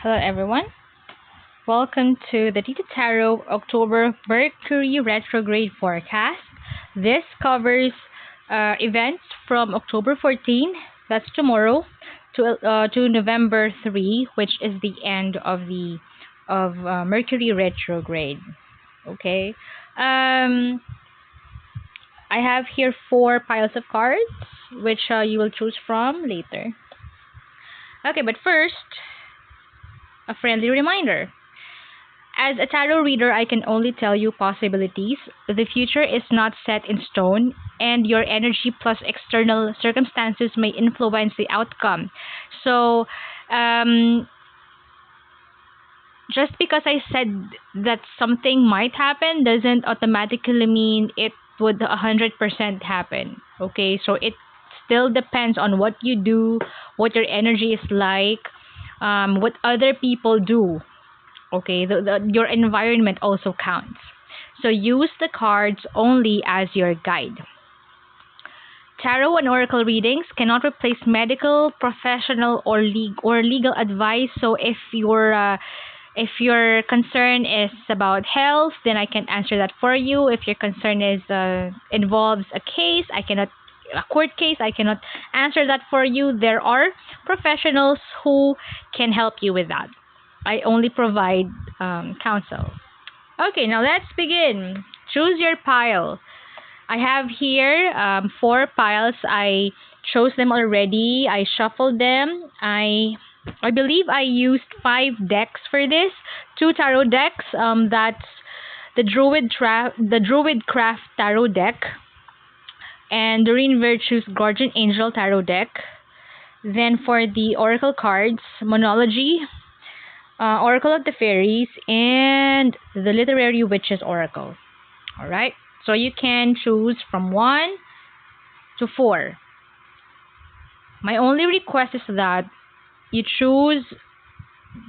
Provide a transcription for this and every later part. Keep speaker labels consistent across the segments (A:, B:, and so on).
A: Hello, everyone. Welcome to the Tita Tarot October Mercury retrograde forecast. This covers events from October 14, that's tomorrow, to November 3, which is the end of the Mercury retrograde. Okay. I have here four piles of cards, which you will choose from later. Okay, but first, a friendly reminder. As a tarot reader, I can only tell you possibilities. The future is not set in stone, and your energy plus external circumstances may influence the outcome. So, um, just because I said that something might happen doesn't automatically mean it would 100% happen. Okay, so it still depends on what you do, what your energy is like, what other people do. Okay, your environment also counts. So use the cards only as your guide. Tarot and oracle readings cannot replace medical, professional, or legal advice. So if your concern is about health, then I can answer that for you. If your concern is involves a case, a court case, I cannot answer that for you. There are professionals who can help you with that. I only provide counsel. Okay, now let's begin. Choose your pile. I have here four piles. I chose them already. I shuffled them. I believe I used 5 decks for this. 2 tarot decks. That's the Druid Craft Tarot deck and Doreen Virtue's Guardian Angel Tarot deck. Then for the oracle cards, Monology, Oracle of the Fairies, and the Literary Witches Oracle. Alright, so you can choose from 1 to 4. My only request is that you choose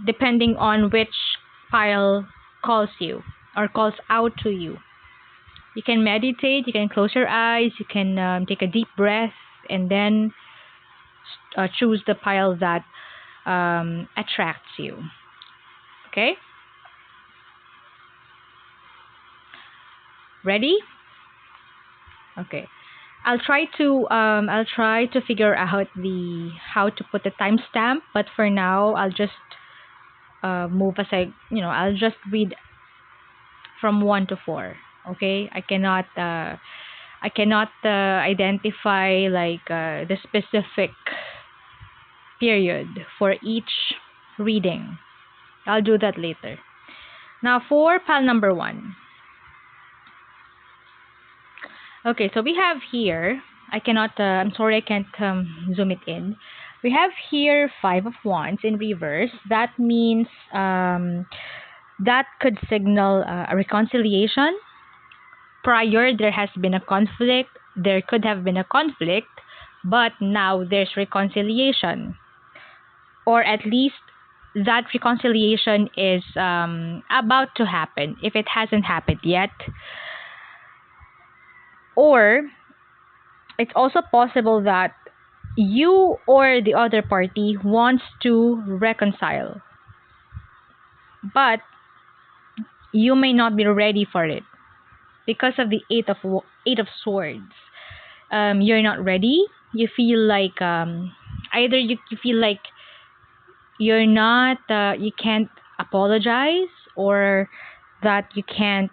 A: depending on which pile calls you or calls out to you. You can meditate, you can close your eyes, you can take a deep breath, and then choose the pile that attracts you. Okay? Ready? Okay. I'll try to figure out the how to put the timestamp, but for now I'll just move as I'll just read from 1 to 4. Okay? I cannot identify the specific period for each reading. I'll do that later. Now for pile number 1. Okay, so we have here, I'm sorry I can't zoom it in. We have here 5 of Wands in reverse. That means that could signal a reconciliation. Prior, there has been a conflict. There could have been a conflict, but now there's reconciliation. Or at least that reconciliation is about to happen if it hasn't happened yet. Or it's also possible that you or the other party wants to reconcile, but you may not be ready for it because of the Eight of Swords. You're not ready. You feel like either you feel like you're not you can't apologize, or that you can't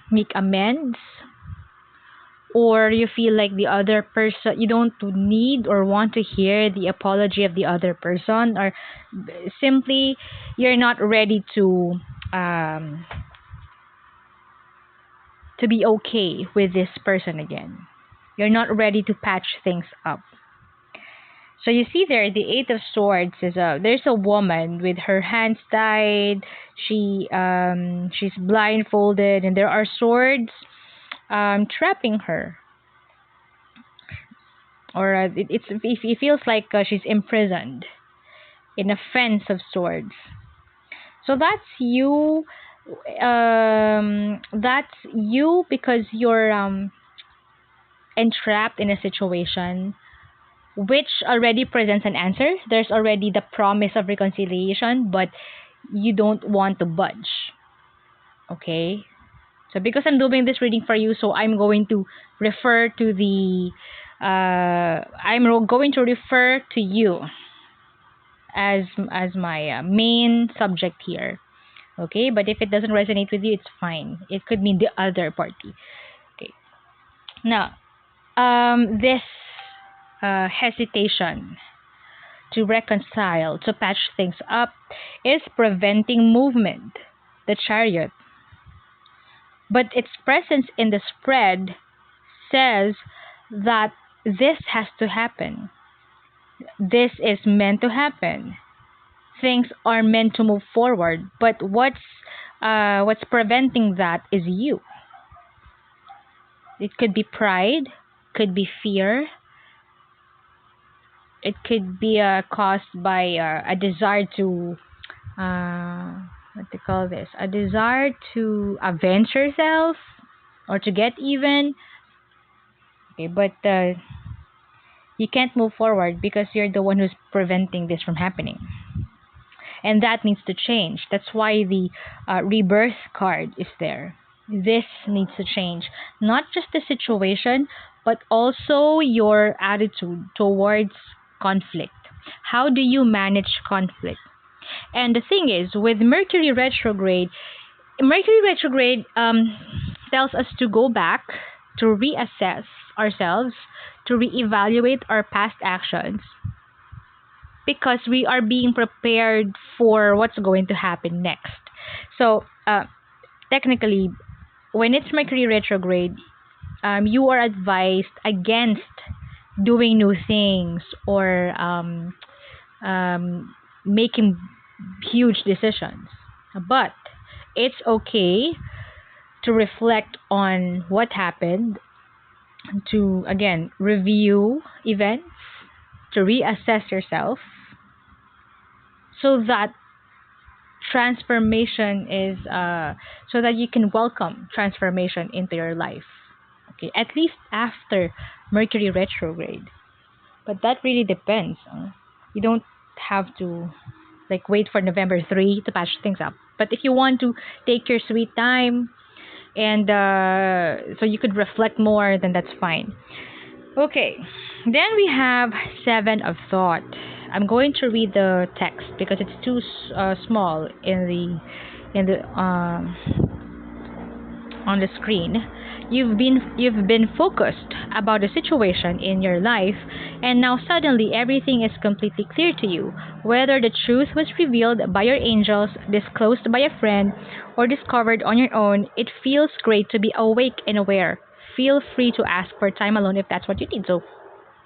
A: make amends, or you feel like the other person, you don't need or want to hear the apology of the other person, or simply you're not ready to be okay with this person again. You're not ready to patch things up. So you see there, the Eight of Swords is there's a woman with her hands tied. She's blindfolded, and there are swords trapping her. Or it feels like she's imprisoned in a fence of swords. So that's you. That's you because you're entrapped in a situation which already presents an answer. There's already the promise of reconciliation, but you don't want to budge. Okay? So because I'm doing this reading for you, so I'm going to refer to the going to refer to you as my main subject here. Okay, but if it doesn't resonate with you, it's fine. It could mean the other party. Okay. Now, this hesitation to reconcile, to patch things up, is preventing movement, the chariot. But its presence in the spread says that this has to happen. This is meant to happen. Things are meant to move forward, but what's preventing that is you. It could be pride, could be fear. It could be caused by a desire to what they call this, a desire to avenge yourself or to get even. Okay, but you can't move forward because you're the one who's preventing this from happening. And that needs to change. That's why the rebirth card is there. This needs to change. Not just the situation, but also your attitude towards conflict. How do you manage conflict? And the thing is, with Mercury retrograde tells us to go back, to reassess ourselves, to reevaluate our past actions, because we are being prepared for what's going to happen next. So, technically, when it's Mercury retrograde, you are advised against doing new things or making huge decisions. But it's okay to reflect on what happened, to again review events, to reassess yourself, so that transformation is so that you can welcome transformation into your life. Okay, at least after Mercury retrograde. But that really depends. You don't have to like wait for November 3 to patch things up. But if you want to take your sweet time and so you could reflect more, then that's fine. Okay, then we have Seven of Thought. I'm going to read the text because it's too small in the on the screen. You've been focused about a situation in your life, and now suddenly everything is completely clear to you. Whether the truth was revealed by your angels, disclosed by a friend, or discovered on your own, it feels great to be awake and aware. Feel free to ask for time alone if that's what you need. So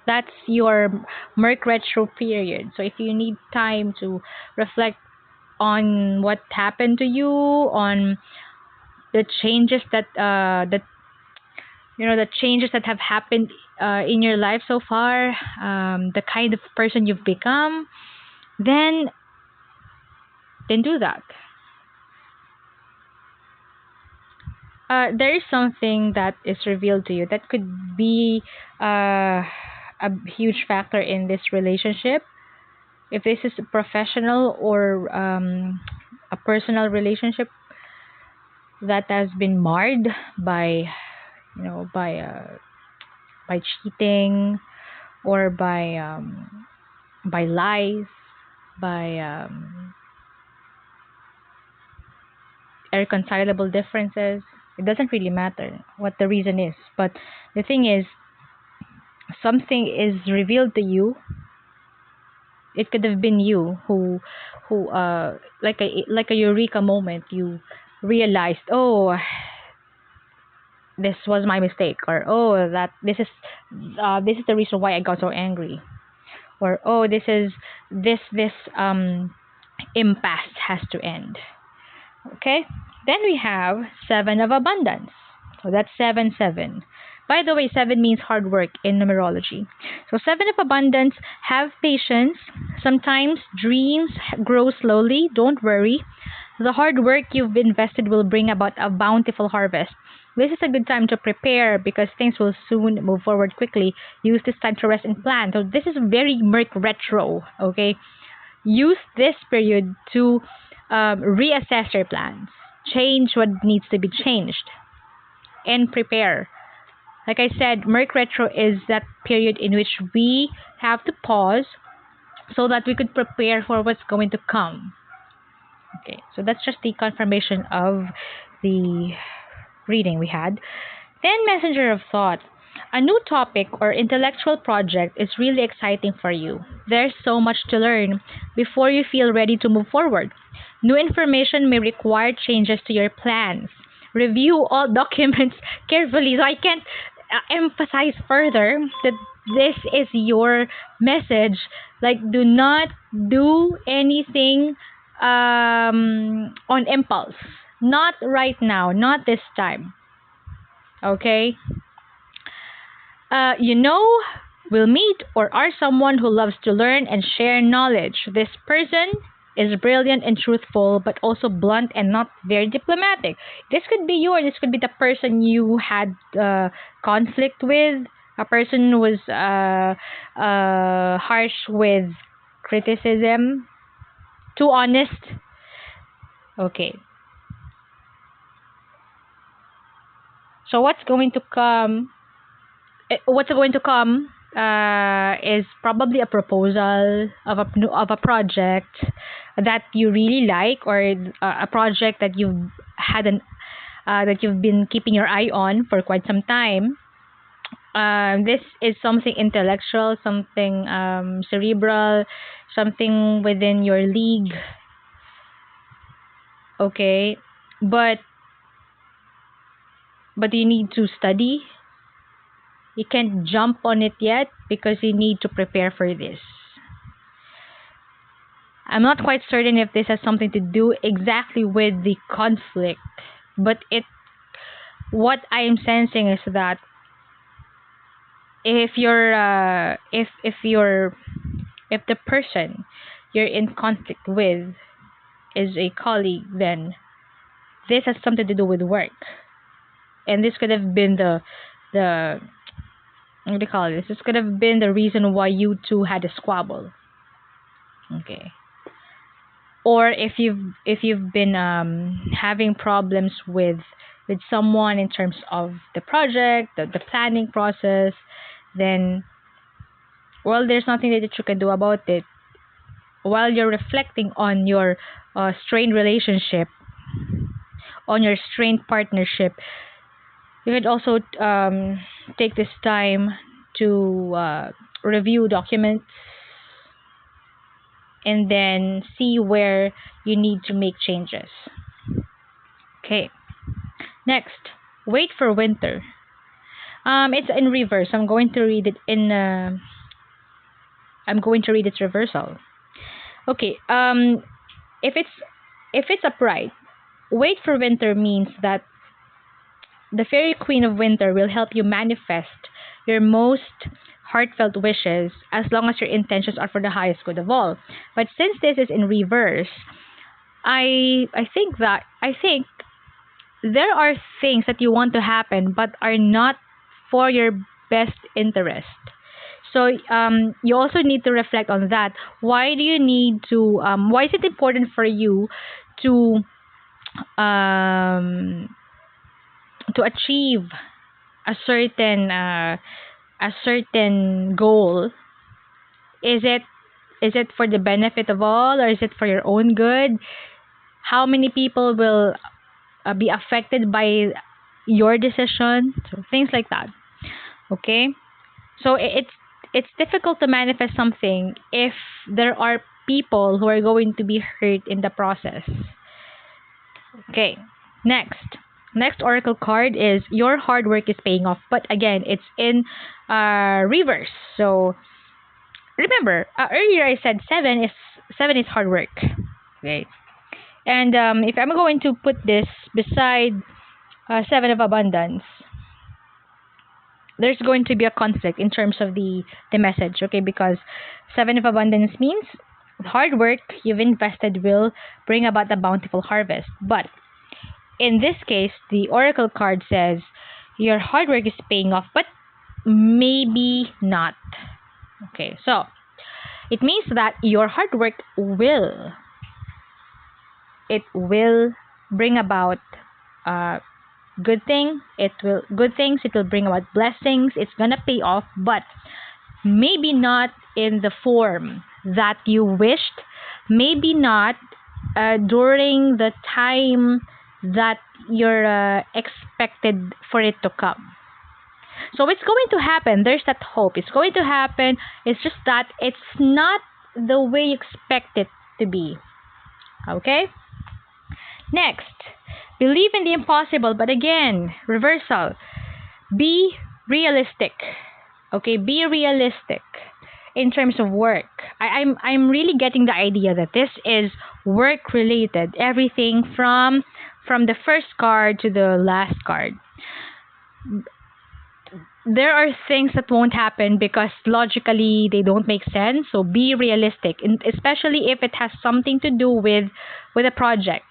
A: that's your Merc Retro period. So if you need time to reflect on what happened to you, on the changes that the changes that have happened in your life so far, the kind of person you've become, then do that. There is something that is revealed to you that could be a huge factor in this relationship. If this is a professional or a personal relationship that has been marred by by cheating or by lies, by irreconcilable differences. It doesn't really matter what the reason is, but the thing is, something is revealed to you. It could have been you who like a eureka moment. You realized, oh, this was my mistake, or oh, that this is the reason why I got so angry, or oh, this impasse has to end. Okay, then we have Seven of Abundance. So that's 7-7. By the way, 7 means hard work in numerology. So 7 of Abundance, have patience. Sometimes dreams grow slowly. Don't worry. The hard work you've invested will bring about a bountiful harvest. This is a good time to prepare because things will soon move forward quickly. Use this time to rest and plan. So this is very Merc Retro, okay? Use this period to reassess your plans, change what needs to be changed, and prepare. Like I said, Merc Retro is that period in which we have to pause so that we could prepare for what's going to come. Okay, so that's just the confirmation of the reading we had. Then, messenger of thought. A new topic or intellectual project is really exciting for you. There's so much to learn before you feel ready to move forward. New information may require changes to your plans. Review all documents carefully. So I can't emphasize further that this is your message. Like, do not do anything on impulse. Not right now, not this time. Okay? You know, will meet or are someone who loves to learn and share knowledge. This person is brilliant and truthful, but also blunt and not very diplomatic. This could be you, or this could be the person you had conflict with. A person who was harsh with criticism, too honest. Okay. So what's going to come? What's going to come is probably a proposal of a project that you really like, or a project that you've had that you've been keeping your eye on for quite some time. This is something intellectual, something cerebral, something within your league. Okay, but you need to study. You can't jump on it yet because you need to prepare for this. I'm not quite certain if this has something to do exactly with the conflict, but what I am sensing is that if the person you're in conflict with is a colleague, then this has something to do with work. And this could have been the what do you call this? This could have been the reason why you two had a squabble. Okay. Or if you've been having problems with someone in terms of the project, the planning process, then there's nothing that you can do about it. While you're reflecting on your strained relationship, on your strained partnership, you could also take this time to review documents and then see where you need to make changes. Okay. Next, wait for winter. It's in reverse. I'm going to read it its reversal. Okay. If it's upright, wait for winter means that the fairy queen of winter will help you manifest your most heartfelt wishes as long as your intentions are for the highest good of all. But since this is in reverse, I think there are things that you want to happen but are not for your best interest. So you also need to reflect on that. Why do you need to? Why is it important for you to achieve a certain goal? Is it for the benefit of all, or is it for your own good? How many people will be affected by your decision? So things like that. Okay, so it's difficult to manifest something if there are people who are going to be hurt in the process. Okay, next oracle card is your hard work is paying off, but again it's in reverse. So remember, earlier I said seven is hard work. Okay, and if I'm going to put this beside seven of abundance, there's going to be a conflict in terms of the message. Okay, because seven of abundance means hard work you've invested will bring about a bountiful harvest, but in this case, the oracle card says your hard work is paying off, but maybe not. Okay, so it means that your hard work will bring about good things. It will bring about blessings. It's gonna pay off, but maybe not in the form that you wished. Maybe not during the time that you're expected for it to come. So it's going to happen. There's that hope. It's going to happen. It's just that it's not the way you expect it to be. Okay? Next, believe in the impossible, but again, reversal. Be realistic. Okay, be realistic in terms of work. I'm really getting the idea that this is work related. Everything from the first card to the last card. There are things that won't happen because logically they don't make sense. So be realistic, especially if it has something to do with a project.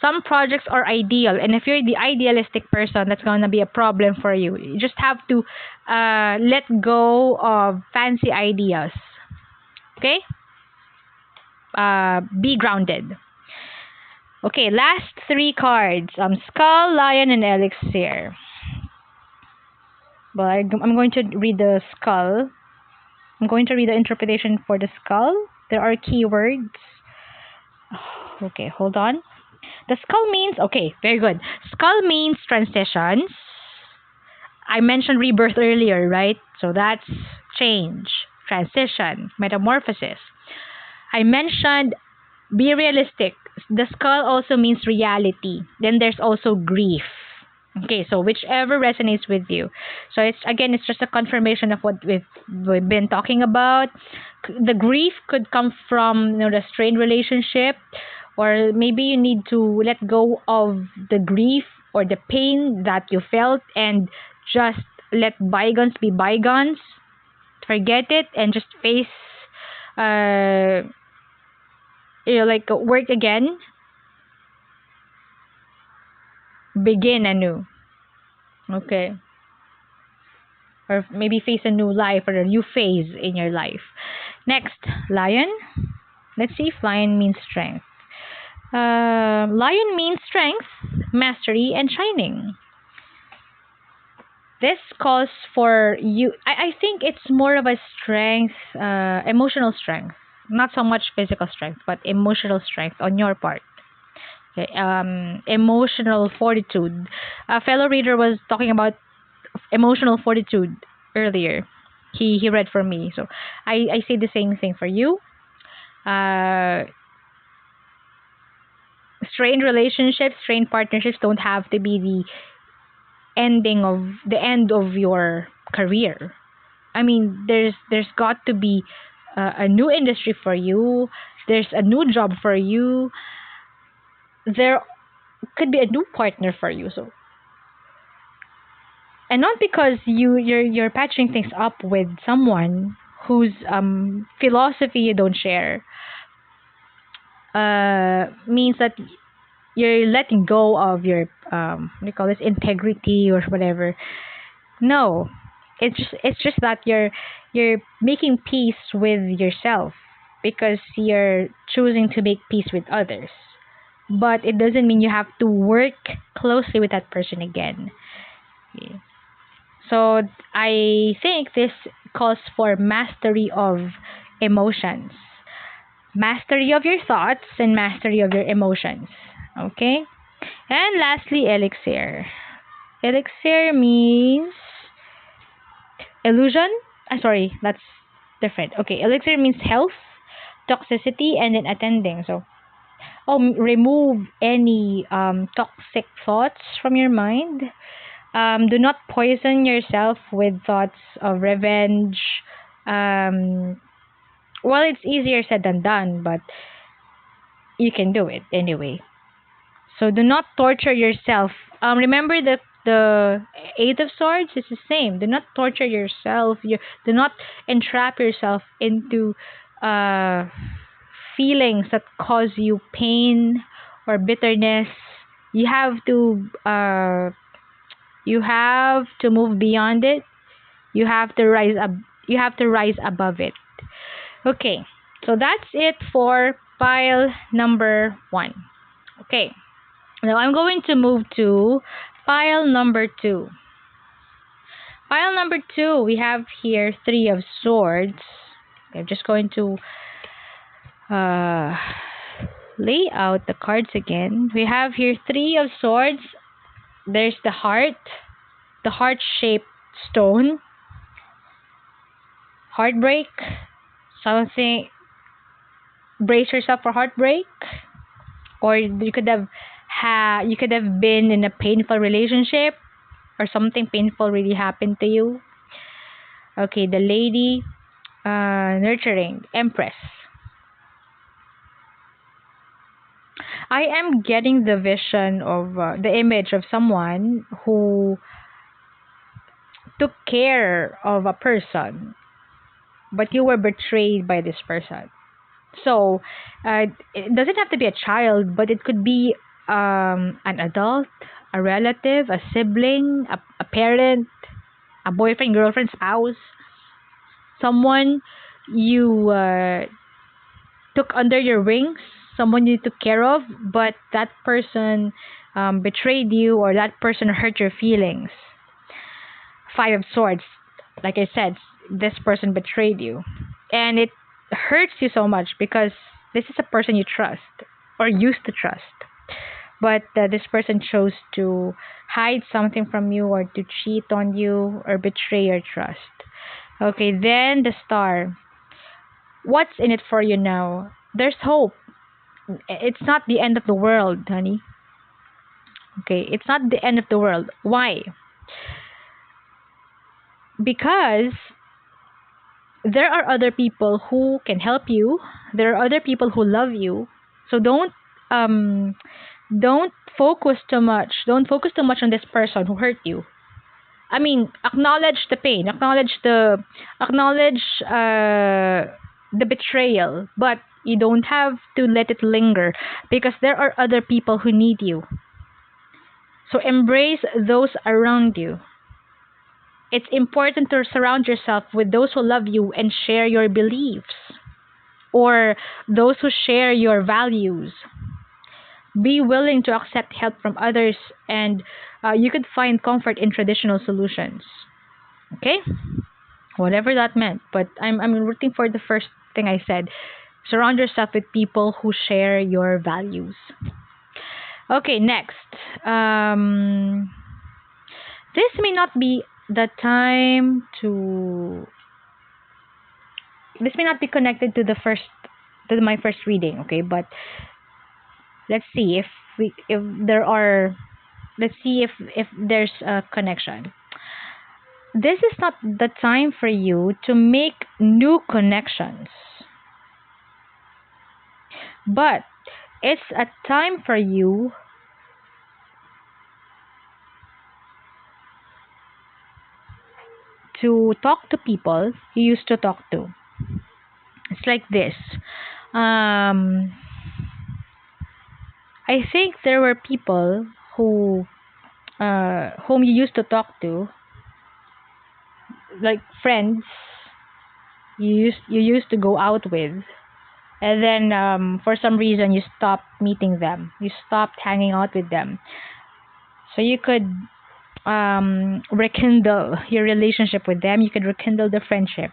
A: Some projects are ideal, and if you're the idealistic person, that's going to be a problem for you. You just have to let go of fancy ideas. Okay? Be grounded. Okay, last three cards. Skull, Lion, and Elixir. Well, I'm going to read the skull. I'm going to read the interpretation for the skull. There are keywords. Okay, hold on. The skull means, okay, very good. Skull means transitions. I mentioned rebirth earlier, right? So that's change, transition, metamorphosis. I mentioned be realistic. The skull also means reality. Then there's also grief. Okay, so whichever resonates with you. So it's just a confirmation of what we've been talking about. The grief could come from the strained relationship, or maybe you need to let go of the grief or the pain that you felt and just let bygones be bygones. Forget it and just face, like work again. Begin anew. Okay. Or maybe face a new life or a new phase in your life. Next, Lion. Let's see if Lion means strength. Lion means strength, mastery, and shining. This calls for you. I think it's more of a strength, emotional strength. Not so much physical strength, but emotional strength on your part. Okay, emotional fortitude. A fellow reader was talking about emotional fortitude earlier. He read for me, so I say the same thing for you. Strained relationships, strained partnerships don't have to be the end of your career. I mean, there's got to be a new industry for you. There's a new job for you. There could be a new partner for you. So, and not because you're patching things up with someone whose philosophy you don't share. Means that you're letting go of your what do you call this, integrity or whatever. No, it's just that you're making peace with yourself because you're choosing to make peace with others. But it doesn't mean you have to work closely with that person again. Okay. So I think this calls for mastery of emotions. Mastery of your thoughts and mastery of your emotions. Okay? And lastly, elixir. Elixir means illusion. Sorry, that's different. Okay, elixir means health, toxicity, and then attending. So, remove any toxic thoughts from your mind. Do not poison yourself with thoughts of revenge. Well, it's easier said than done, but you can do it anyway. So do not torture yourself. Remember that the Eight of Swords is the same. Do not torture yourself. Do not entrap yourself into feelings that cause you pain or bitterness. You have to move beyond it. You have to rise up. You have to rise above it. Okay, so that's it for pile number 1. Okay, now I'm going to move to pile number 2. Pile number 2, we have here 3 of swords. I'm just going to lay out the cards again. We have here 3 of swords. There's the heart-shaped stone, heartbreak, something, brace yourself for heartbreak, or you could have been in a painful relationship, or something painful really happened to you. Okay, the lady, nurturing, Empress. I am getting the vision of the image of someone who took care of a person, but you were betrayed by this person. So it doesn't have to be a child, but it could be an adult, a relative, a sibling, a parent, a boyfriend, girlfriend, spouse, someone you took under your wings, someone you took care of, but that person betrayed you, or that person hurt your feelings. 5 of swords, like I said, this person betrayed you, and it hurts you so much because this is a person you trust or used to trust, but this person chose to hide something from you, or to cheat on you, or betray your trust. Okay, then the star. What's in it for you now? There's hope. It's not the end of the world, honey. Okay, it's not the end of the world. Why? Because there are other people who can help you. There are other people who love you. So don't focus too much. Don't focus too much on this person who hurt you. I mean, acknowledge the pain, acknowledge the betrayal, but you don't have to let it linger, because there are other people who need you. So embrace those around you. It's important to surround yourself with those who love you and share your beliefs, or those who share your values. Be willing to accept help from others, and you could find comfort in traditional solutions. Okay? Whatever that meant. But I'm rooting for the first thing I said. Surround yourself with people who share your values. Okay, next. This may not be the time to. This may not be connected to my first reading. Okay, but let's see if there are. Let's see if there's a connection. This is not the time for you to make new connections, but it's a time for you to talk to people you used to talk to. It's like this. I think there were people whom you used to talk to, like friends you used to go out with, and then for some reason you stopped meeting them, you stopped hanging out with them, so you could rekindle your relationship with them. You could rekindle the friendship.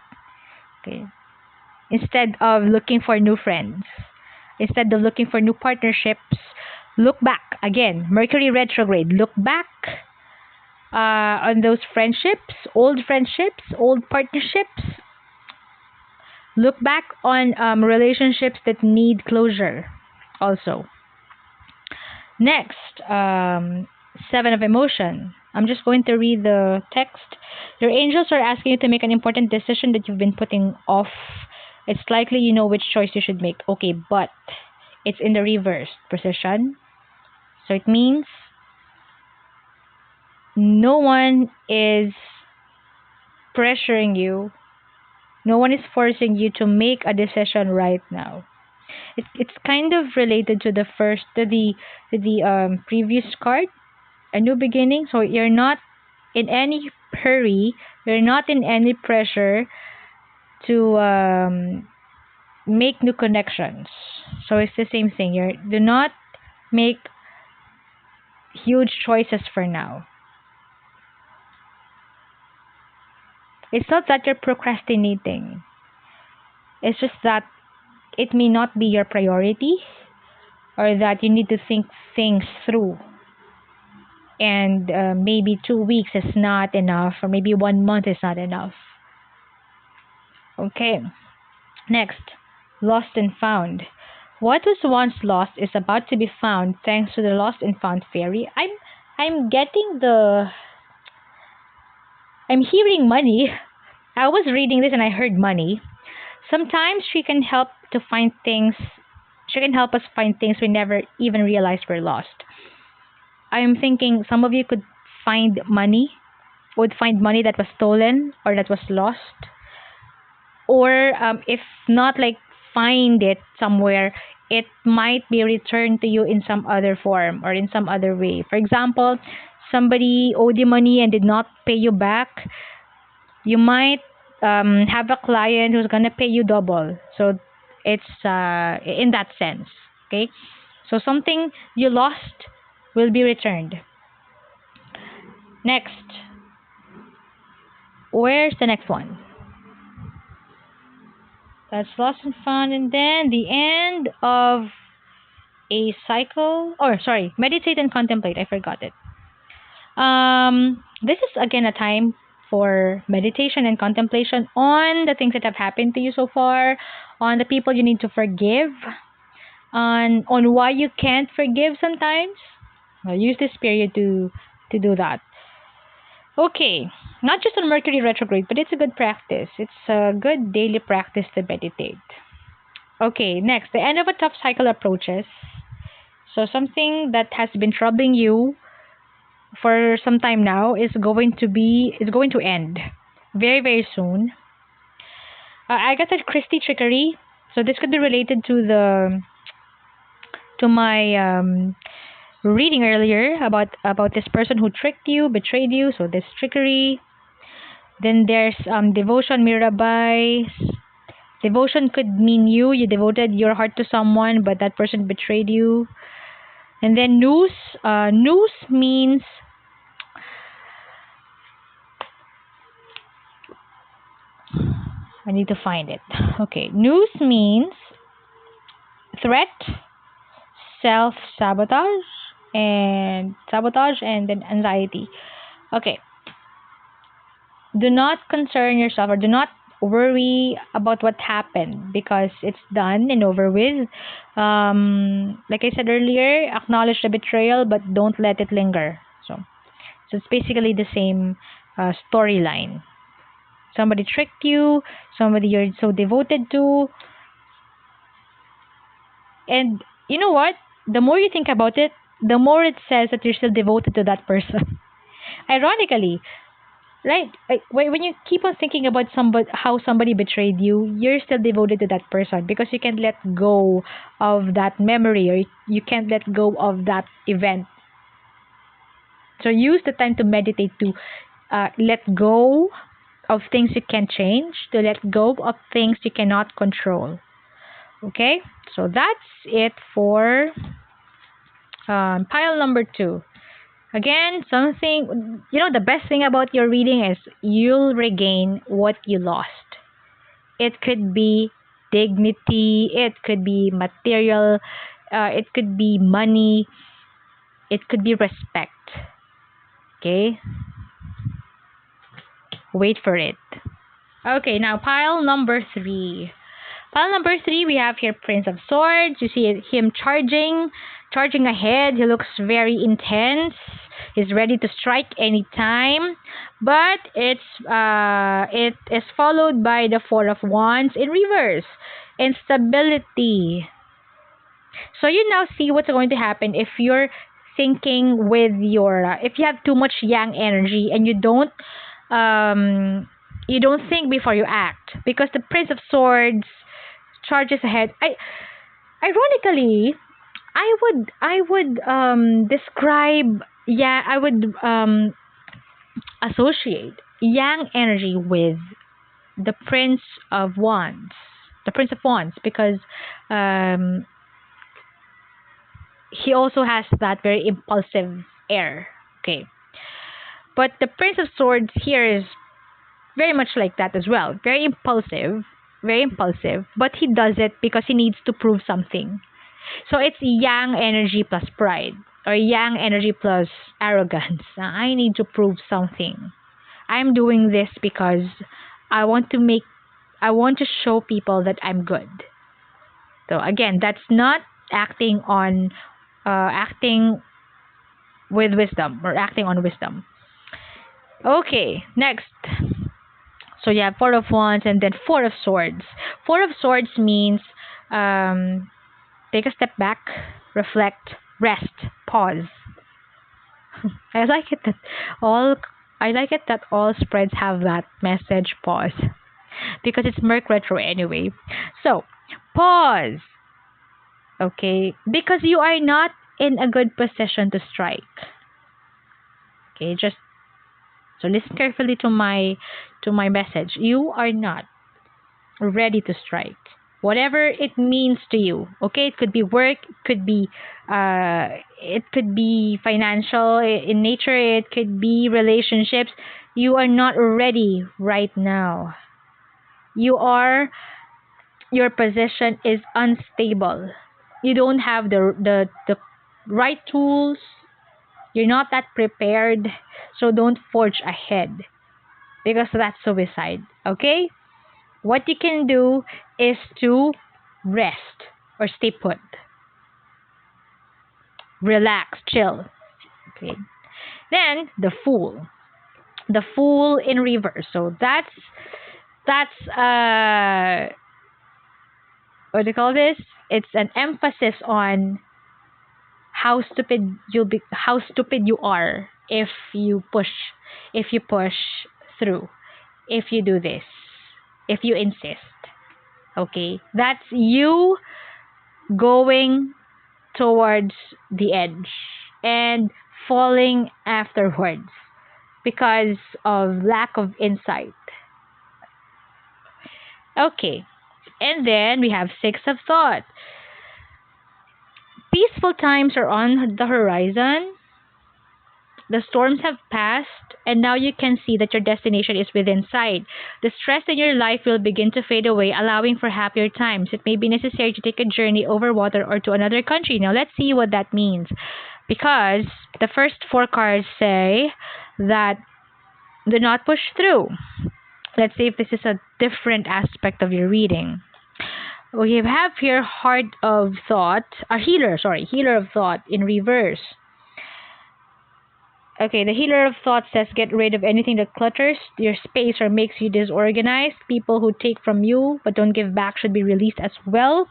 A: Okay, instead of looking for new friends, instead of looking for new partnerships, look back again. Mercury retrograde. Look back on those friendships, old partnerships. Look back on relationships that need closure also. Next, 7 of emotion. I'm just going to read the text. Your angels are asking you to make an important decision that you've been putting off. It's likely you know which choice you should make. Okay, but it's in the reverse position. So it means no one is pressuring you. No one is forcing you to make a decision right now. It's kind of related to the previous card, a new beginning. So you're not in any hurry, you're not in any pressure to make new connections. So it's the same thing. You do not make huge choices for now. It's not that you're procrastinating. It's just that it may not be your priority, or that you need to think things through. And maybe 2 weeks is not enough, or maybe 1 month is not enough. Okay. Next, lost and found. What was once lost is about to be found thanks to the lost and found fairy. I'm getting the I'm hearing money. I was reading this and I heard money. Sometimes she can help to find things. She can help us find things we never even realized were lost. I am thinking some of you could find money, would find money that was stolen or that was lost, or if not like find it somewhere, it might be returned to you in some other form or in some other way. For example, somebody owed you money and did not pay you back. You might have a client who's gonna pay you double. So it's in that sense. Okay, so something you lost will be returned. Next, where's the next one? That's lost and found, and then the end of a cycle. Or sorry, meditate and contemplate. I forgot it. This is again a time for meditation and contemplation on the things that have happened to you so far, on the people you need to forgive, on why you can't forgive sometimes. Use this period to do that. Okay, not just on Mercury retrograde, but it's a good practice. It's a good daily practice to meditate. Okay, next, the end of a tough cycle approaches. So something that has been troubling you for some time now is going to end very, very soon. I got that Christie trickery. So this could be related to my reading earlier about this person who tricked you, betrayed you. So this trickery. Then there's devotion, Mirabai. Devotion could mean you devoted your heart to someone, but that person betrayed you. And then news. News means I need to find it. Okay, news means threat, self-sabotage, and then anxiety. Okay. Do not concern yourself, or do not worry about what happened, because it's done and over with. Like I said earlier, acknowledge the betrayal, but don't let it linger. So it's basically the same storyline. Somebody tricked you, somebody you're so devoted to, and you know what? The more you think about it, the more it says that you're still devoted to that person. Ironically, right? When you keep on thinking about how somebody betrayed you, you're still devoted to that person because you can't let go of that memory, or you can't let go of that event. So use the time to meditate, to let go of things you can't change, to let go of things you cannot control. Okay? So that's it for pile number 2. Again, something, the best thing about your reading is you'll regain what you lost. It could be dignity, it could be material, it could be money, it could be respect. Okay? Wait for it. Okay, now pile number 3. Pile number 3, we have here Prince of Swords. You see him charging ahead. He looks very intense. He's ready to strike anytime. But it is followed by the Four of Wands in reverse. Instability. So you now see what's going to happen if you're thinking with if you have too much yang energy and you don't think before you act, because the Prince of Swords charges ahead. Ironically, I would describe, yeah, I would associate yang energy with the Prince of Wands. The Prince of Wands, because um he also has that very impulsive air. Okay. But the Prince of Swords here is very much like that as well. Very impulsive, but he does it because he needs to prove something. So it's yang energy plus pride, or yang energy plus arrogance. I need to prove something. I'm doing this because I want to make I want to show people that I'm good. So again, that's not acting with wisdom, or acting on wisdom. Okay, next. So you have Four of Wands and then Four of Swords. Four of Swords means um, take a step back, reflect, rest, pause. I like it that all I like it that all spreads have that message, pause, because it's Merc Retro anyway. So pause, okay, because you are not in a good position to strike. Okay, just so listen carefully to my message. You are not ready to strike. Whatever it means to you. Okay, it could be work, it could be financial in nature, it could be relationships. You are not ready right now. You are your position is unstable. You don't have the right tools. You're not that prepared. So don't forge ahead, because that's suicide. Okay? What you can do is to rest or stay put. Relax, chill. Okay. Then the Fool. The Fool in reverse. So that's what do you call this? It's an emphasis on how stupid you are if you push through, if you do this, if you insist. Okay? That's you going towards the edge and falling afterwards because of lack of insight. Okay. And then we have Six of Thought. Peaceful times are on the horizon. The storms have passed, and now you can see that your destination is within sight. The stress in your life will begin to fade away, allowing for happier times. It may be necessary to take a journey over water or to another country. Now, let's see what that means. Because the first four cards say that do not push through. Let's see if this is a different aspect of your reading. We have here Heart of Thought, Healer of Thought in reverse. Okay, the Healer of Thought says get rid of anything that clutters your space or makes you disorganized. People who take from you but don't give back should be released as well.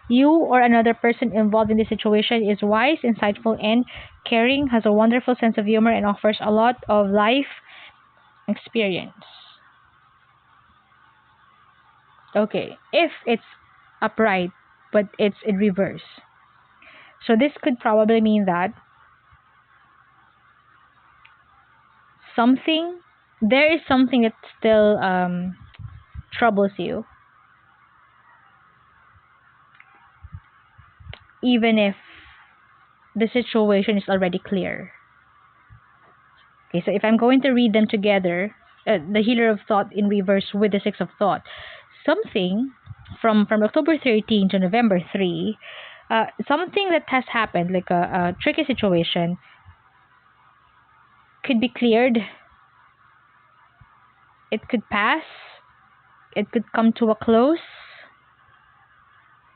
A: You or another person involved in this situation is wise, insightful, and caring, has a wonderful sense of humor, and offers a lot of life experience. Okay, if it's upright, but it's in reverse. So this could probably mean that there is something that still troubles you, even if the situation is already clear. Okay, so if I'm going to read them together, the Healer of Thought in reverse with the Six of Thought, something from October 13 to November 3, something that has happened, like a tricky situation, could be cleared. It could pass. It could come to a close.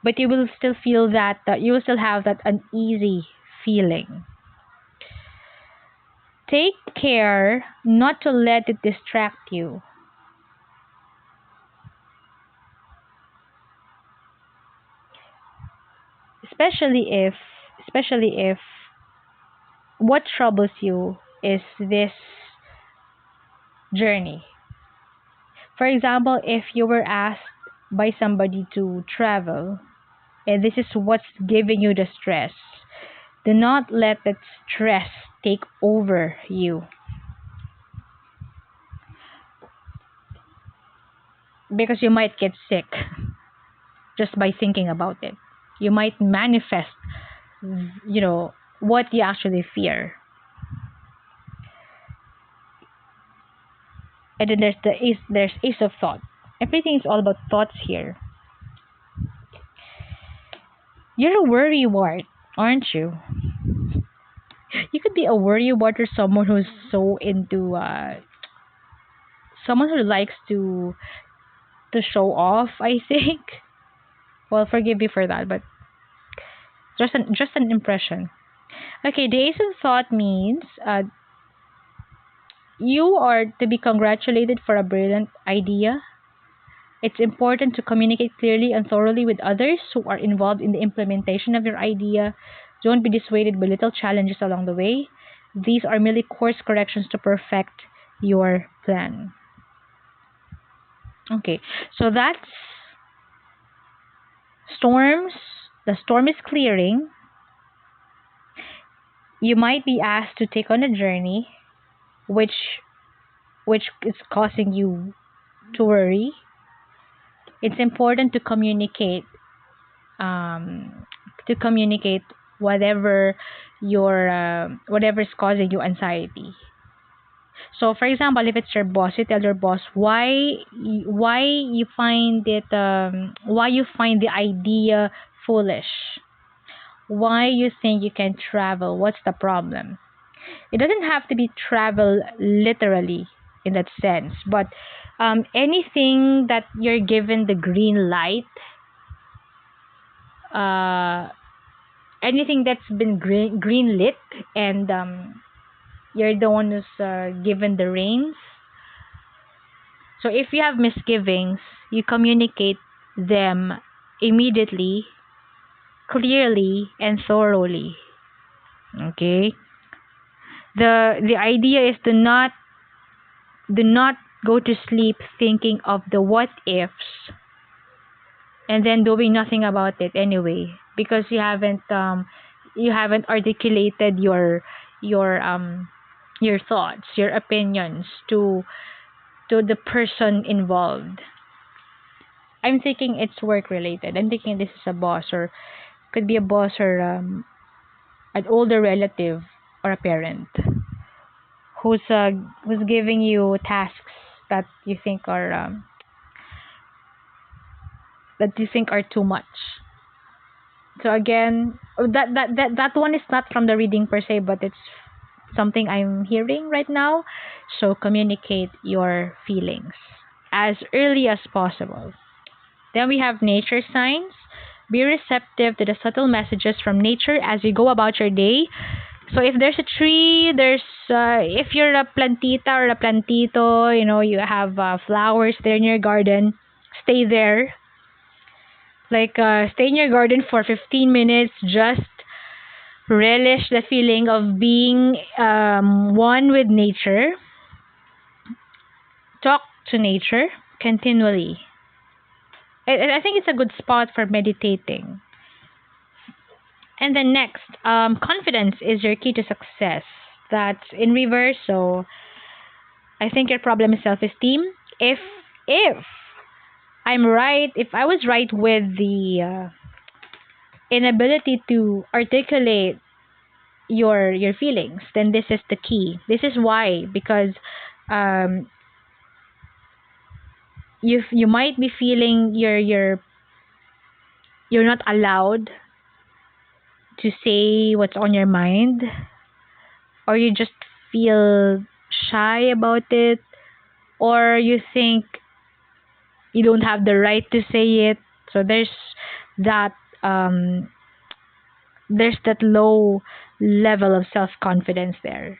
A: But you will still feel that, you will still have that uneasy feeling. Take care not to let it distract you. Especially if what troubles you is this journey. For example, if you were asked by somebody to travel and this is what's giving you the stress. Do not let that stress take over you, because you might get sick just by thinking about it. You might manifest, what you actually fear. And then there's ace of thought. Everything is all about thoughts here. You're a worrywart, aren't you? You could be a worrywart, or someone who's so into someone who likes to show off, I think. Well, forgive me for that, but just an impression. Okay, the ace of thought means you are to be congratulated for a brilliant idea. It's important to communicate clearly and thoroughly with others who are involved in the implementation of your idea. Don't be dissuaded by little challenges along the way. These are merely course corrections to perfect your plan. Okay, so that's storms. The storm is clearing. You might be asked to take on a journey, which is causing you to worry. It's important to communicate, um, whatever whatever is causing you anxiety. So, for example, if it's your boss, you tell your boss why you find the idea foolish. Why you think you can travel? What's the problem? It doesn't have to be travel literally in that sense, but anything that you're given the green light, uh, anything that's been green lit, and you're the one who's given the reins. So if you have misgivings, you communicate them immediately, clearly, and thoroughly. Okay. The idea is do not go to sleep thinking of the what ifs and then doing nothing about it anyway, because you haven't articulated your thoughts, your opinions to the person involved. I'm thinking it's work related. I'm thinking this is a boss, or could be a boss, or an older relative, or a parent who's giving you tasks that you think are too much. So again, that one is not from the reading per se, but it's something I'm hearing right now. So communicate your feelings as early as possible. Then we have nature signs. Be receptive to the subtle messages from nature as you go about your day. So if there's a tree, if you're a plantita or a plantito, you have flowers there in your garden, stay there. Like, stay in your garden for 15 minutes. Just relish the feeling of being one with nature. Talk to nature continually. I think it's a good spot for meditating. And then next, confidence is your key to success. That's in reverse. So I think your problem is self-esteem. If I'm right, if I was right with the inability to articulate your feelings, then this is the key. This is why, because um, you might be feeling you're not allowed to say what's on your mind, or you just feel shy about it, or you think you don't have the right to say it. So that um there's that low level of self-confidence there.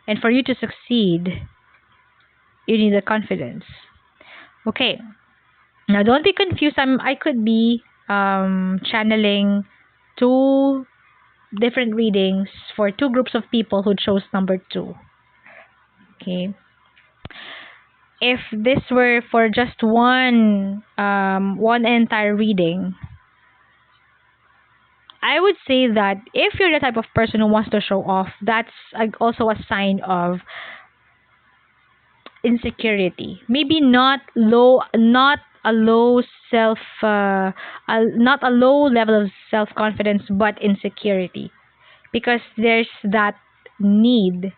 A: And for you to succeed, you need the confidence. Okay. Now don't be confused. I could be channeling two different readings for two groups of people who chose number 2. Okay. If this were for just one entire reading, I would say that if you're the type of person who wants to show off, that's also a sign of insecurity. Maybe not a low self, not a low level of self confidence, but insecurity, because there's that need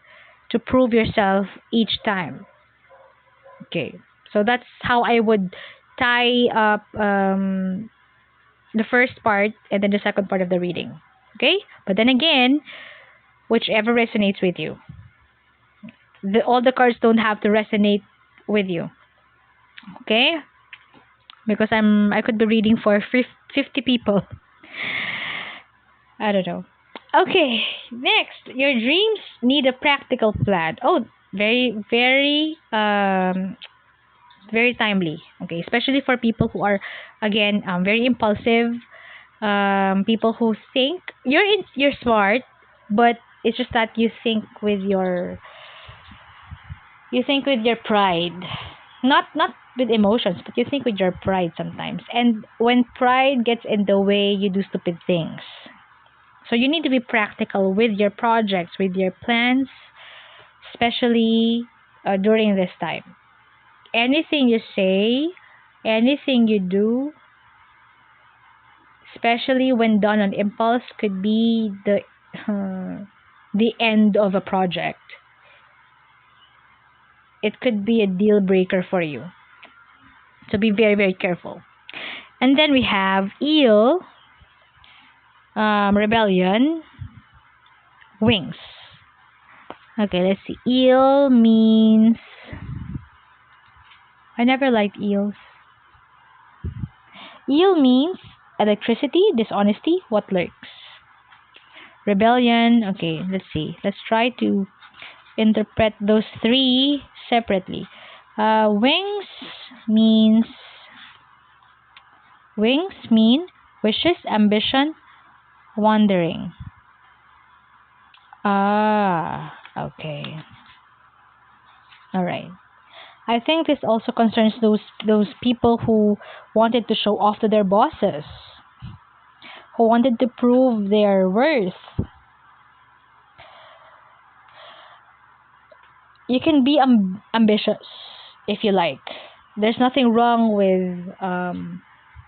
A: to prove yourself each time. Okay, so that's how I would tie up the first part and then the second part of the reading. Okay, but then again, whichever resonates with you. All the cards don't have to resonate with you. Okay, because I could be reading for 50 people. I don't know. Okay, next, your dreams need a practical plan. Oh, very timely. Okay, especially for people who are, again, very impulsive. People who think you're smart, but it's just that you think with your pride, not with emotions, but you think with your pride sometimes. And when pride gets in the way, you do stupid things. So you need to be practical with your projects, with your plans, especially during this time. Anything you say, anything you do, especially when done on impulse, could be the end of a project. It could be a deal breaker for you. So be very, very careful. And then we have eel, rebellion, wings. Okay, let's see. Eel means, I never liked eels. Eel means electricity, dishonesty, what lurks. Rebellion, okay, let's see. Let's try to interpret those three separately. Wings mean wishes, ambition, wandering. Okay. All right. I think this also concerns those people who wanted to show off to their bosses, who wanted to prove their worth. You can be ambitious if you like. There's nothing wrong with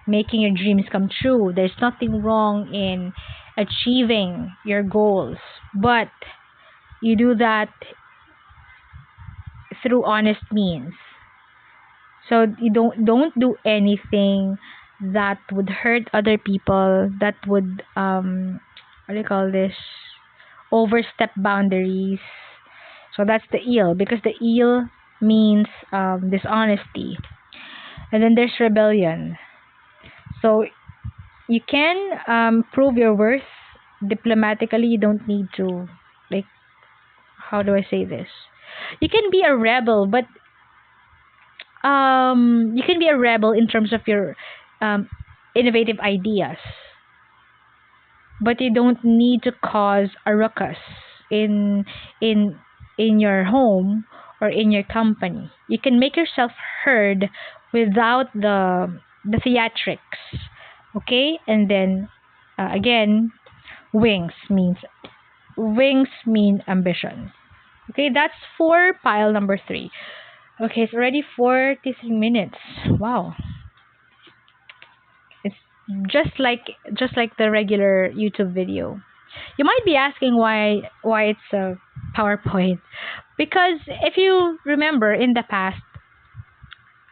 A: making your dreams come true. There's nothing wrong in achieving your goals, but you do that through honest means. So you don't do anything that would hurt other people, that would what do you call this, overstep boundaries. So that's the eel, because the eel means dishonesty. And then there's rebellion. So you can prove your worth diplomatically. You don't need to, like, how do I say this? You can be a rebel, but you can be a rebel in terms of your innovative ideas, but you don't need to cause a ruckus in in in your home or in your company. You can make yourself heard without the theatrics. Okay, and then again, wings mean ambition. Okay, that's for pile number 3. Okay, it's already 43 minutes. Wow. It's just like the regular YouTube video. You might be asking why it's a PowerPoint. Because if you remember in the past,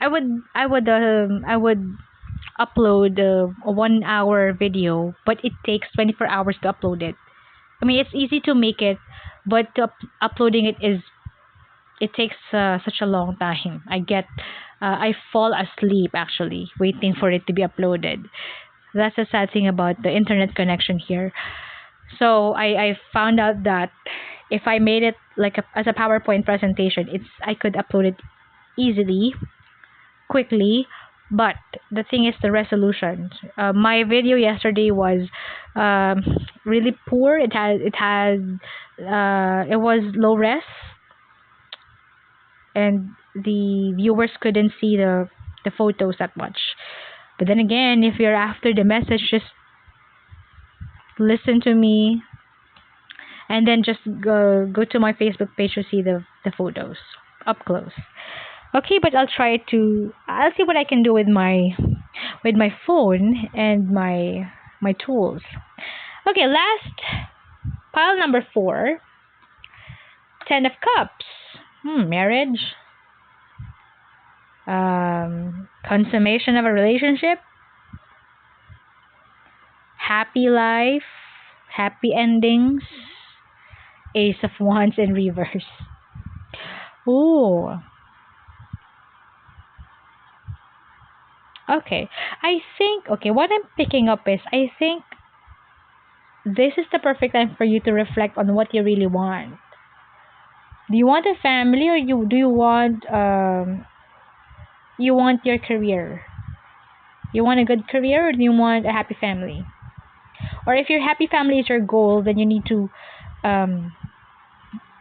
A: I would upload a 1 hour video, but it takes 24 hours to upload it. I mean, it's easy to make it, but uploading it takes such a long time. I fall asleep actually waiting for it to be uploaded. That's the sad thing about the internet connection here. So I found out that if I made it like as a PowerPoint presentation, I could upload it easily, quickly. But the thing is the resolution. My video yesterday was really poor. It was low res, and the viewers couldn't see the photos that much. But then again, if you're after the message, just listen to me, and then just go to my Facebook page to see the photos up close. Okay, but I'll see what I can do with my phone and my tools. Okay, last pile number 4, 10 of Cups. Marriage, consummation of a relationship, happy life, happy endings, Ace of Wands in reverse. Ooh. Okay. What I'm picking up is, I think this is the perfect time for you to reflect on what you really want. Do you want a family, or do you want your career? You want a good career, or do you want a happy family? Or if your happy family is your goal, then um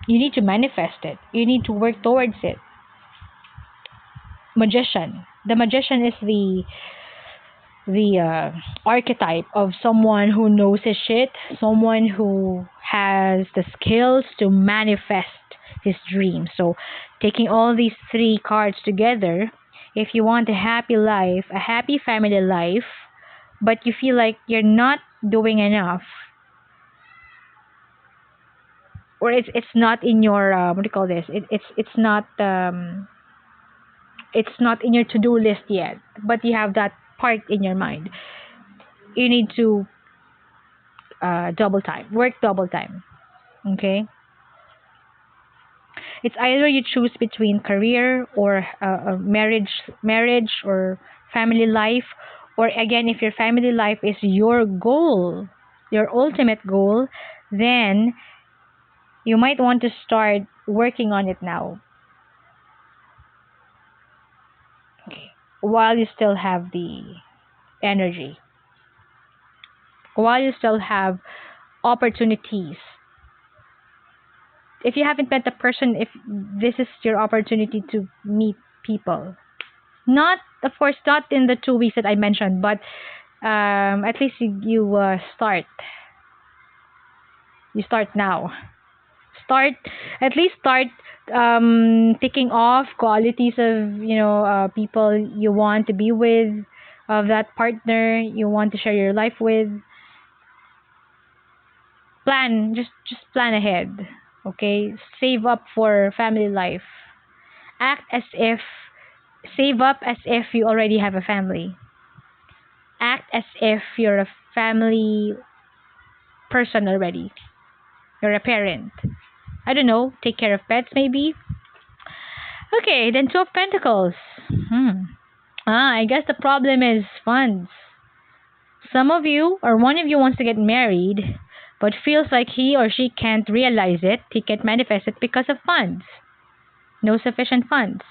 A: you need to manifest it. You need to work towards it. Magician. The magician is the archetype of someone who knows his shit, someone who has the skills to manifest his dreams. So, taking all these 3 cards together, if you want a happy life, a happy family life, but you feel like you're not doing enough, or it's not in your what do you call this? It's not in your to-do list yet, but you have that part in your mind. You need to work double time. Okay, it's either you choose between career or marriage or family life, or again, if your family life is your goal, your ultimate goal, then you might want to start working on it now, okay, while you still have the energy, while you still have opportunities. If you haven't met the person, if this is your opportunity to meet people, not, of course, not in the 2 weeks that I mentioned, but at least you start now. Start At least start ticking off qualities of people you want to be with, of that partner you want to share your life with. Just plan ahead. Okay, save up for family life. Act as if Save up as if you already have a family. Act as if you're a family person already. You're a parent. I don't know, take care of pets maybe. Okay, then 2 of Pentacles. I guess the problem is funds. Some of you, or one of you, wants to get married, but feels like he or she can't realize it, he can't manifest it because of funds. No sufficient funds.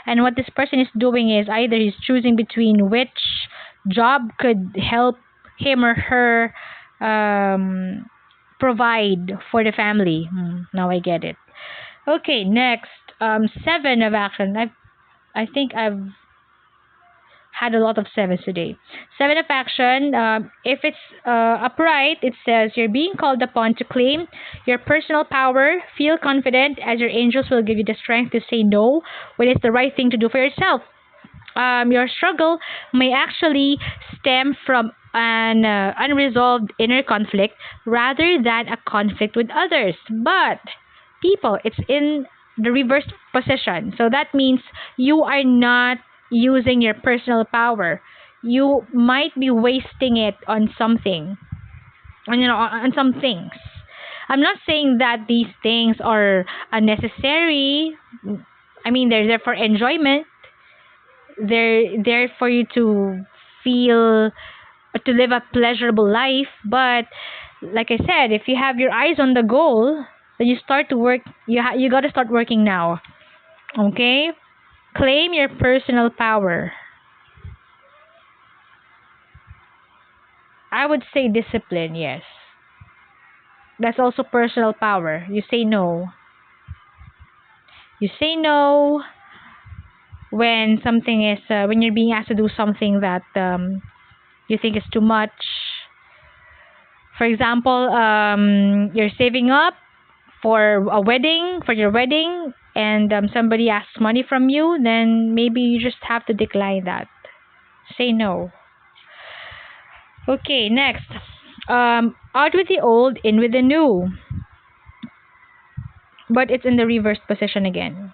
A: And what this person is doing is either he's choosing between which job could help him or her provide for the family. Now I get it. Okay, next, 7 of Action. I think I've had a lot of sevens today. 7 of Action. If it's upright, it says you're being called upon to claim your personal power. Feel confident, as your angels will give you the strength to say no when it's the right thing to do for yourself. Your struggle may actually stem from an unresolved inner conflict rather than a conflict with others. But people, it's in the reverse position. So that means you are not using your personal power. You might be wasting it on something, on some things. I'm not saying that these things are unnecessary. I mean, they're there for enjoyment. They're there for you to feel, to live a pleasurable life. But like I said, if you have your eyes on the goal, then you start to work. You got to start working now. Okay? Claim your personal power. I would say discipline, yes. That's also personal power. You say no. You say no when when you're being asked to do something that you think is too much. For example, you're saving up for a wedding, for your wedding, and somebody asks money from you, then maybe you just have to decline that. Say no. Okay, next. Out with the old, in with the new. But it's in the reverse position again.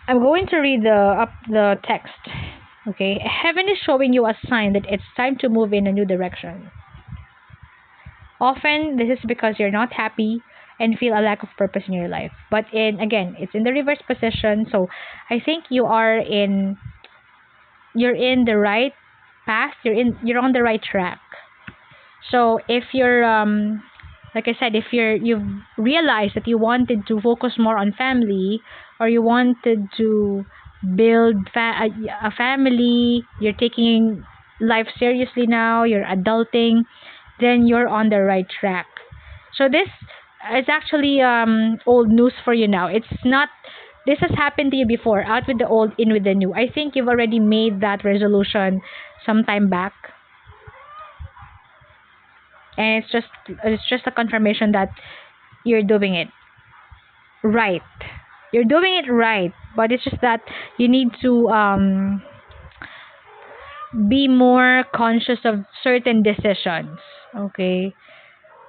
A: I'm going to read the text. Okay, heaven is showing you a sign that it's time to move in a new direction. Often, this is because you're not happy and feel a lack of purpose in your life. But it's in the reverse position, so I think you're in the right path. You're on the right track. So if you're like I said, if you've realized that you wanted to focus more on family, or you wanted to build a family, you're taking life seriously now, you're adulting, then you're on the right track. So this is actually old news for you now. It's not. This has happened to you before. Out with the old, in with the new. I think you've already made that resolution some time back, and it's just a confirmation that you're doing it right. You're doing it right, but it's just that you need to be more conscious of certain decisions, okay,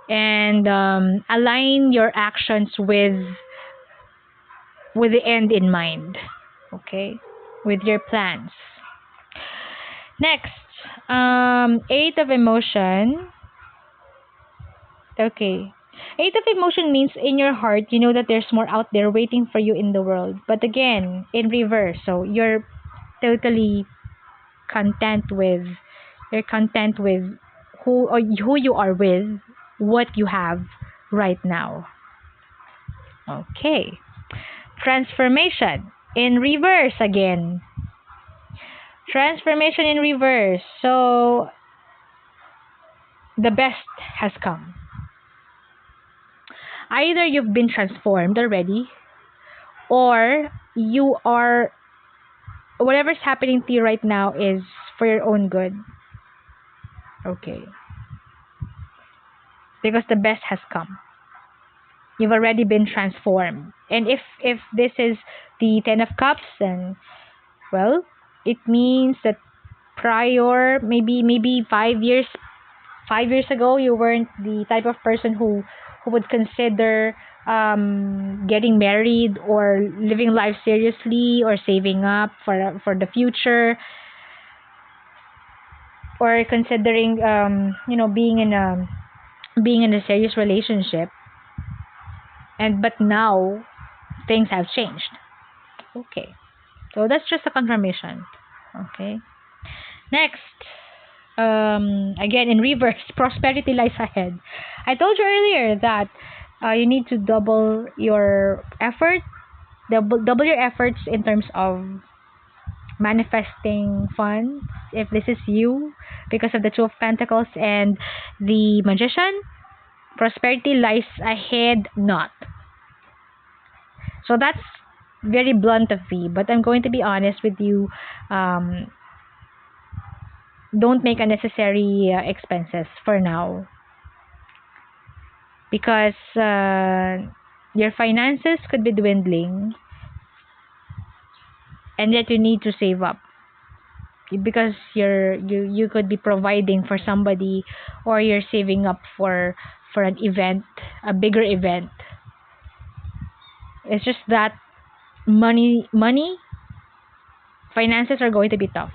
A: and align your actions with the end in mind, okay, with your plans. Next, eight of emotion. Okay. Eight of emotion means in your heart, you know that there's more out there waiting for you in the world. But again, in reverse. So totally content with, you're content with who you are with, what you have right now. Okay. Transformation in reverse again. Transformation in reverse. So the best has come. Either you've been transformed already, or you are, whatever's happening to you right now is for your own good. Okay. Because the best has come. You've already been transformed. And if this is the Ten of Cups, then, well, it means that prior, maybe 5 years ago, you weren't the type of person who would consider getting married or living life seriously or saving up for the future, or considering being in a serious relationship. But now things have changed. Okay, so that's just a confirmation. Okay, next, again in reverse, prosperity lies ahead. I told you earlier that you need to double your effort, double your efforts in terms of manifesting funds. If this is you, because of the Two of Pentacles and the Magician, prosperity lies ahead, not. So that's very blunt of me, but I'm going to be honest with you. Don't make unnecessary expenses for now, because your finances could be dwindling, and yet you need to save up, because you could be providing for somebody, or you're saving up for an event, a bigger event. It's just that money finances are going to be tough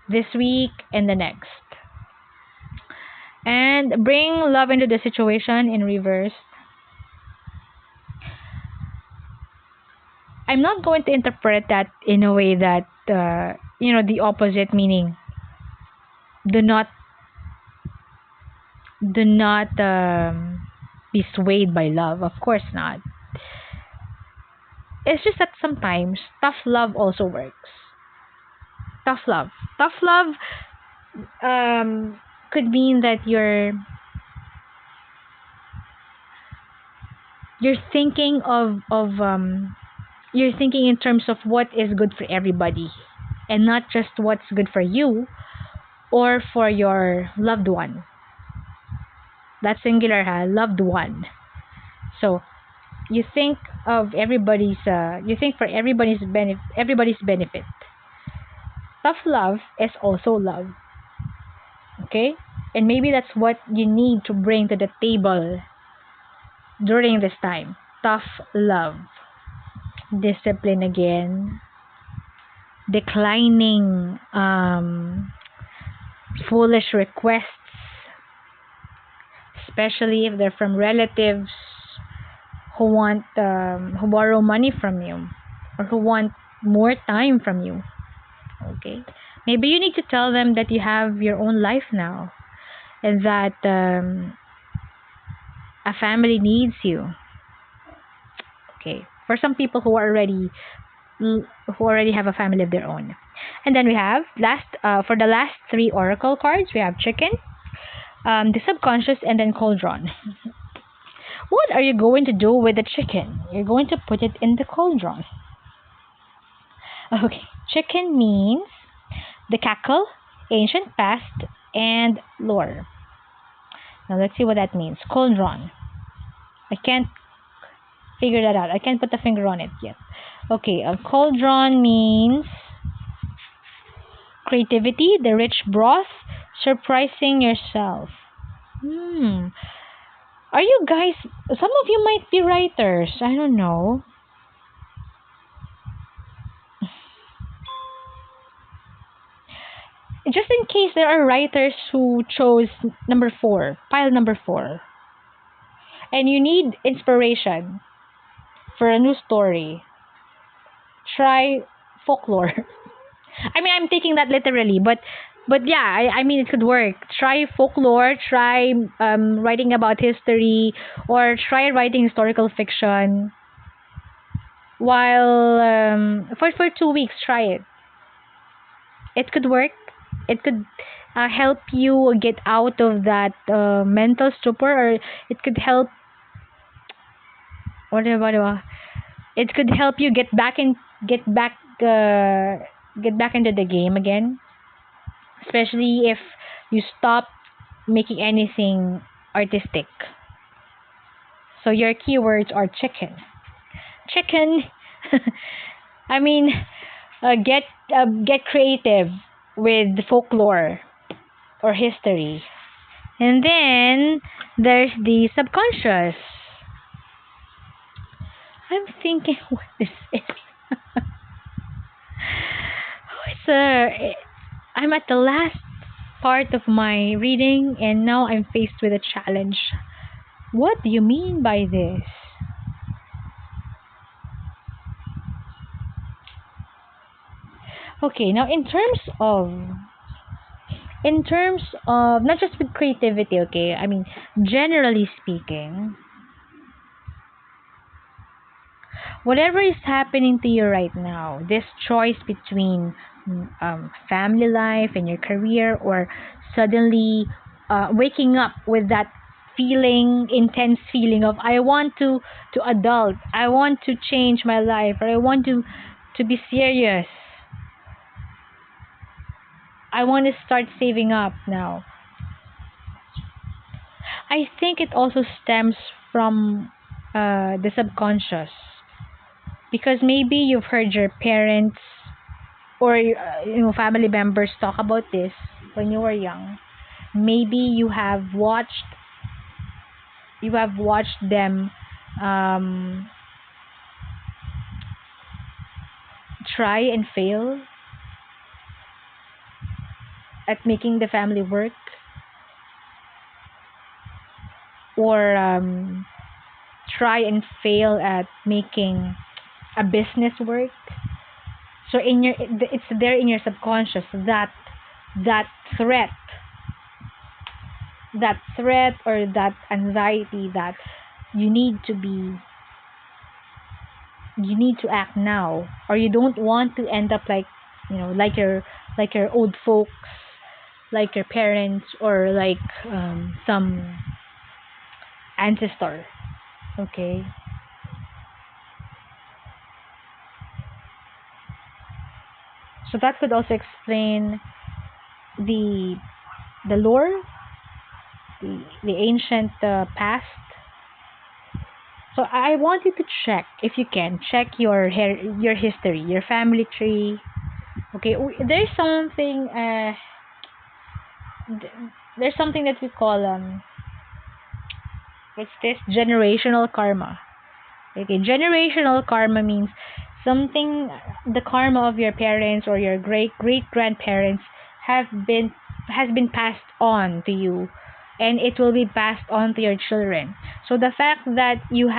A: this week and the next. And bring love into the situation in reverse. I'm not going to interpret that in a way that the opposite, meaning do not be swayed by love. Of course not. It's just that sometimes tough love also works. Tough love could mean that you're thinking of you're thinking in terms of what is good for everybody and not just what's good for you or for your loved one. That's singular, ha, loved one. So you think of you think for everybody's benefit. Tough love is also love. Okay? And maybe that's what you need to bring to the table during this time. Tough love. Discipline again. Declining foolish requests, especially if they're from relatives who borrow money from you or who want more time from you. Okay, maybe you need to tell them that you have your own life now and that a family needs you. Okay, for some people who already have a family of their own. And then we have for the last three oracle cards, we have chicken, the subconscious, and then cauldron. What are you going to do with the chicken? You're going to put it in the cauldron. Okay, chicken means the cackle, ancient past, and lore. Now let's see what that means. Cauldron. I can't figure that out. I can't put the finger on it yet. Okay, a cauldron means creativity, the rich broth, surprising yourself. Are you guys, some of you might be writers. I don't know. Just in case there are writers who chose number 4, pile number 4, and you need inspiration for a new story, try folklore. I mean, I'm taking that literally, but yeah, I mean, it could work. Try folklore, try writing about history, or try writing historical fiction. While for 2 weeks, try it. It could work. It could help you get out of that mental stupor, or it could help. It could help you get back into the game again, especially if you stop making anything artistic. So your keywords are chicken. I mean, get creative with folklore or history. And then there's the subconscious. I'm thinking what this is. I'm at the last part of my reading and now I'm faced with a challenge. What do you mean by this? Okay, now in terms of not just with creativity, okay, I mean generally speaking, whatever is happening to you right now, this choice between family life and your career, or suddenly waking up with that intense feeling of I want to adult, I want to change my life, or I want to be serious, I want to start saving up now. I think it also stems from the subconscious, because maybe you've heard your parents or family members talk about this when you were young. Maybe you have watched them try and fail at making the family work, or try and fail at making a business work. So it's there in your subconscious, that threat or that anxiety that you need to act now, or you don't want to end up like like your old folks, like your parents, or like some ancestor. Okay, So that could also explain the lore, the ancient past. So I want you to check, if you can, check your history, your family tree. Okay, there's something there's something that we call what's this, generational karma. Okay, generational karma means something, the karma of your parents or your great great grandparents have been has been passed on to you, and it will be passed on to your children. So the fact that you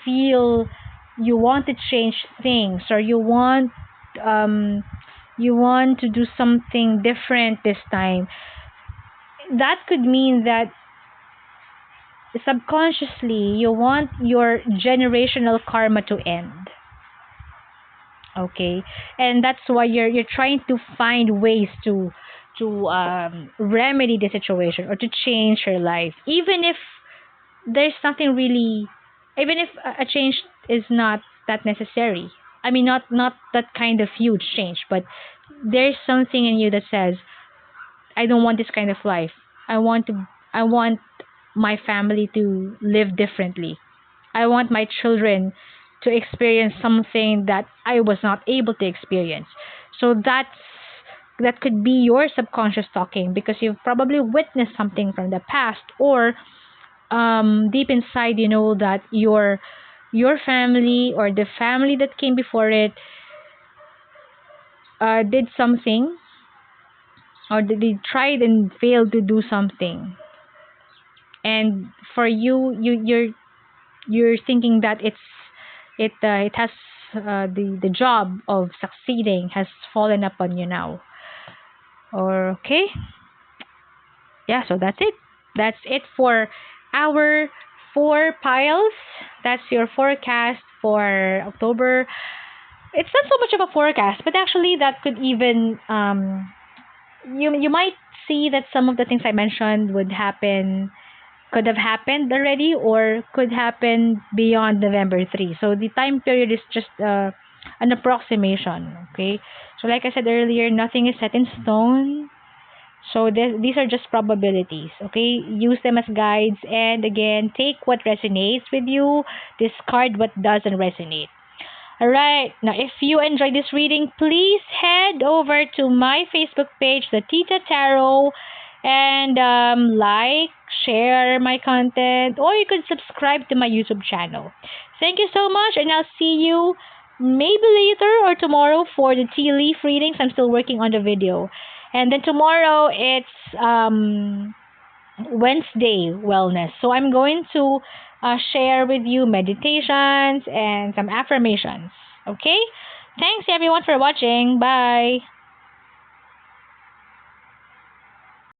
A: feel you want to change things, or um you want to do something different this time, that could mean that subconsciously you want your generational karma to end. Okay, and that's why you're trying to find ways to remedy the situation or to change your life, even if there's nothing really, even if a change is not that necessary. I mean, not that kind of huge change, but there's something in you that says, I don't want this kind of life. I want my family to live differently. I want my children to experience something that I was not able to experience. So that could be your subconscious talking, because you've probably witnessed something from the past, or deep inside you know that your family or the family that came before it did something, or they tried and failed to do something, and for you're thinking that it has the job of succeeding has fallen upon you now. Or okay, yeah. So that's it for our four piles. That's your forecast for October. It's not so much of a forecast, but actually that could even you might see that some of the things I mentioned would happen, could have happened already, or could happen beyond November 3. So the time period is just an approximation, okay? So like I said earlier, nothing is set in stone. So these are just probabilities, okay? Use them as guides, and again, take what resonates with you, discard what doesn't resonate. Alright, now if you enjoyed this reading, please head over to my Facebook page, the Tita Tarot, and like, share my content, or you could subscribe to my YouTube channel. Thank you so much, and I'll see you maybe later or tomorrow for the tea leaf readings. I'm still working on the video. And then tomorrow it's Wednesday wellness. So I'm going to share with you meditations and some affirmations. Okay? Thanks everyone for watching. Bye.